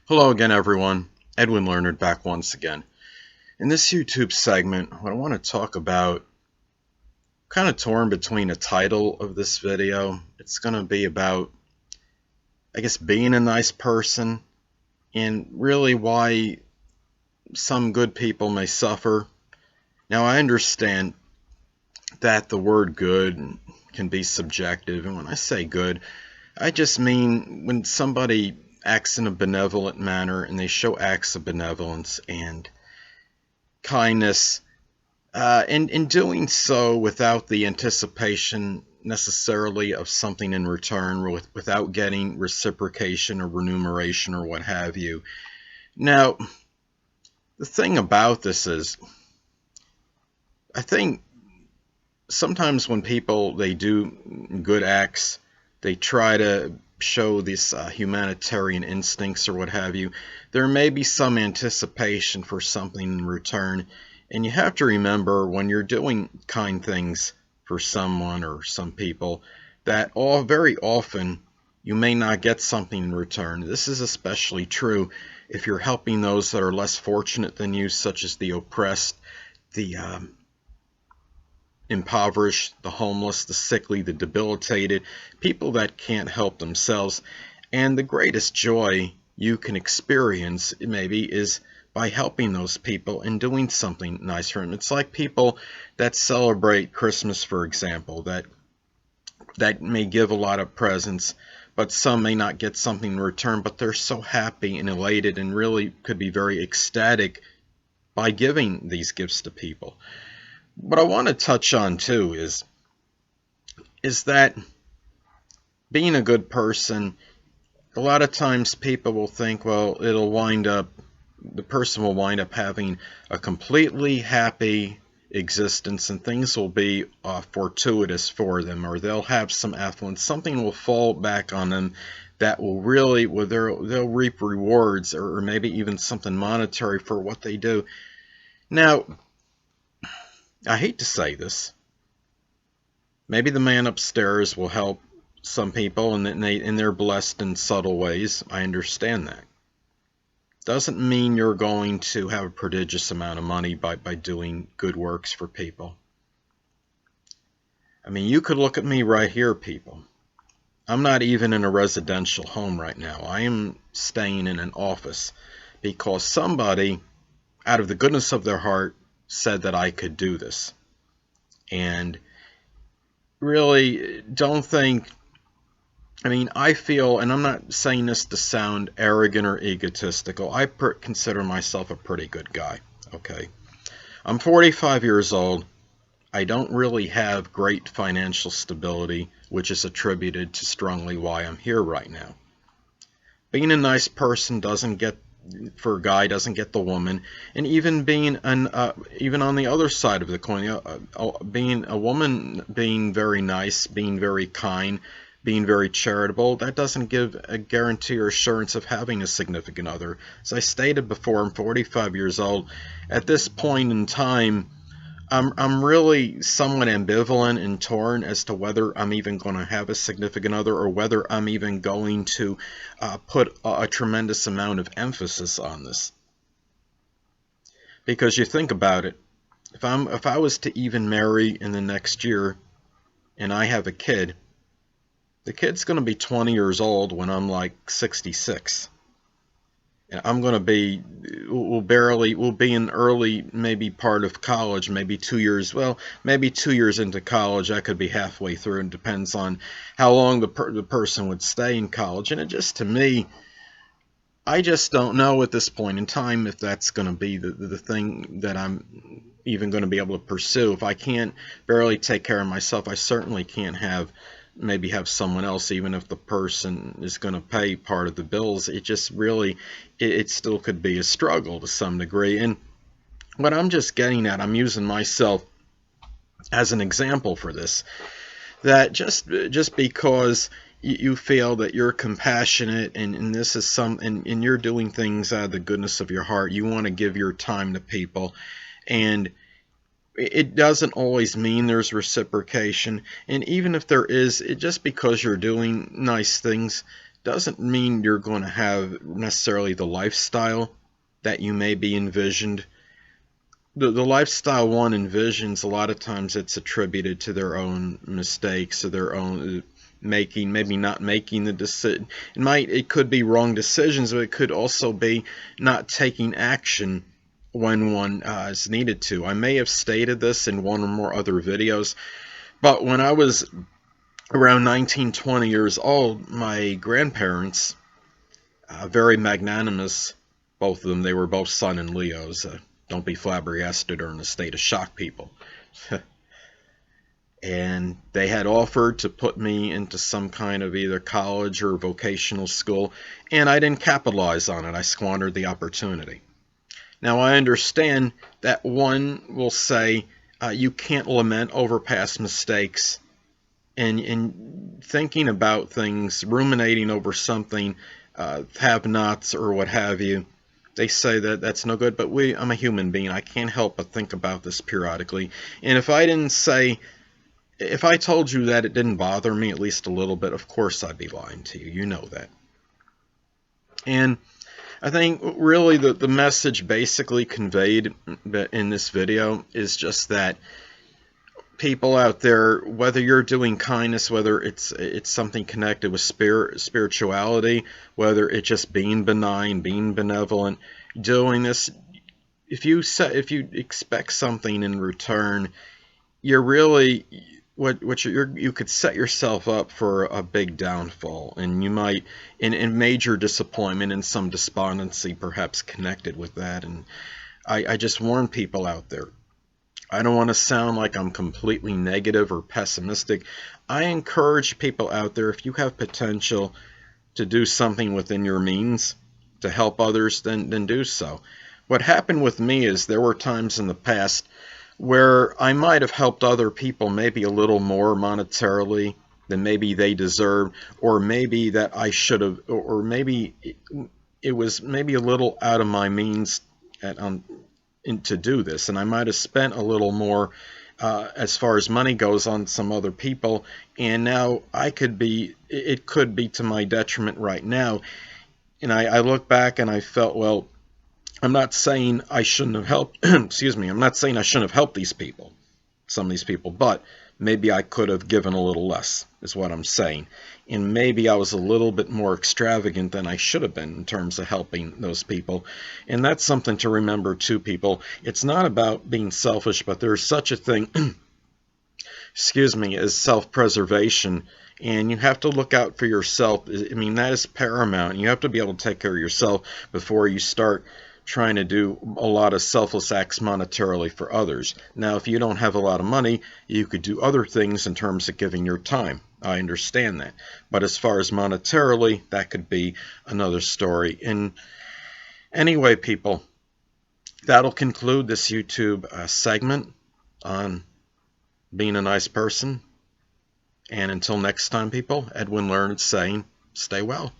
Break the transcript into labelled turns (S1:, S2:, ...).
S1: Hello again, everyone. Edwin Learnard back once again. In this YouTube segment, what I want to talk about, kind of torn between a title of this video. It's going to be about, I guess, being a nice person and really why some good people may suffer. Now, I understand that the word good can be subjective, and when I say good, I just mean when somebody acts in a benevolent manner and they show acts of benevolence and kindness, and in doing so without the anticipation necessarily of something in return, without getting reciprocation or remuneration or what have you. Now, the thing about this is, I think sometimes when people they do good acts, they try to show these humanitarian instincts or what have you. There may be some anticipation for something in return, and you have to remember when you're doing kind things for someone or some people that very often you may not get something in return. This is especially true if you're helping those that are less fortunate than you, such as the oppressed, the impoverished, the homeless, the sickly, the debilitated, people that can't help themselves. And the greatest joy you can experience maybe is by helping those people and doing something nice for them. It's like people that celebrate Christmas, for example, that may give a lot of presents, but some may not get something in return, but they're so happy and elated and really could be very ecstatic by giving these gifts to people. What I want to touch on too is that being a good person, a lot of times people will think, well, the person will wind up having a completely happy existence and things will be fortuitous for them, or they'll have some affluence, something will fall back on them that will really, they'll reap rewards or maybe even something monetary for what they do. Now, I hate to say this. Maybe the man upstairs will help some people and they're blessed in subtle ways. I understand that. Doesn't mean you're going to have a prodigious amount of money by doing good works for people. I mean, you could look at me right here, people. I'm not even in a residential home right now. I am staying in an office because somebody, out of the goodness of their heart, said that I could do this. And really don't think, I feel, and I'm not saying this to sound arrogant or egotistical, I consider myself a pretty good guy, okay? I'm 45 years old. I don't really have great financial stability, which is attributed to strongly why I'm here right now. Being a nice person doesn't get the woman, and even being even on the other side of the coin, being a woman, being very nice, being very kind, being very charitable, that doesn't give a guarantee or assurance of having a significant other. As I stated before, I'm 45 years old. At this point in time, I'm really somewhat ambivalent and torn as to whether I'm even going to have a significant other or whether I'm even going to put a tremendous amount of emphasis on this. Because you think about it, if I was to even marry in the next year and I have a kid, the kid's going to be 20 years old when I'm like 66. I'm going to be, we'll be in early, maybe part of college, maybe 2 years, maybe 2 years into college. I could be halfway through. It depends on how long the person would stay in college. And it just, to me, I just don't know at this point in time if that's going to be the thing that I'm even going to be able to pursue. If I can't barely take care of myself, I certainly can't maybe have someone else, even if the person is going to pay part of the bills. It just really, it still could be a struggle to some degree. And what I'm just getting at, I'm using myself as an example for this, that just because you feel that you're compassionate and this is and you're doing things out of the goodness of your heart, you want to give your time to people, and it doesn't always mean there's reciprocation. And even if there is, just because you're doing nice things doesn't mean you're going to have necessarily the lifestyle that you may be envisioned. The lifestyle one envisions, a lot of times it's attributed to their own mistakes or their own making, maybe not making the decision. It could be wrong decisions, but it could also be not taking action when one is needed to. I may have stated this in one or more other videos, but when I was around 19, 20 years old, my grandparents, very magnanimous, both of them, they were both Sun and Leos. Don't be flabbergasted or in a state of shock, people. And they had offered to put me into some kind of either college or vocational school, and I didn't capitalize on it. I squandered the opportunity. Now, I understand that one will say you can't lament over past mistakes, and thinking about things, ruminating over something, have-nots or what have you, they say that that's no good, but I'm a human being. I can't help but think about this periodically. And if I told you that it didn't bother me at least a little bit, of course I'd be lying to you. You know that. And I think really the message basically conveyed in this video is just that people out there, whether you're doing kindness, whether it's something connected with spirituality, whether it's just being benign, being benevolent, doing this, if you expect something in return, you're really you could set yourself up for a big downfall, and you might in major disappointment and some despondency perhaps connected with that. And I just warn people out there. I don't want to sound like I'm completely negative or pessimistic. I encourage people out there, if you have potential to do something within your means to help others, then do so. What happened with me is there were times in the past where I might have helped other people maybe a little more monetarily than maybe they deserved, or maybe that I should have, or maybe it was maybe a little out of my means to do this, and I might have spent a little more as far as money goes on some other people, and now it could be to my detriment right now. And I look back and I felt, well, I'm not saying I shouldn't have helped, excuse me, I'm not saying I shouldn't have helped some of these people, but maybe I could have given a little less, is what I'm saying. And maybe I was a little bit more extravagant than I should have been in terms of helping those people. And that's something to remember too, people. It's not about being selfish, but there's such a thing, excuse me, as self-preservation. And you have to look out for yourself. I mean, that is paramount. You have to be able to take care of yourself before you start trying to do a lot of selfless acts monetarily for others. Now, if you don't have a lot of money, you could do other things in terms of giving your time. I understand that. But as far as monetarily, that could be another story. And anyway, people, that'll conclude this YouTube segment on being a nice person. And until next time, people, Edwin Learnard saying, stay well.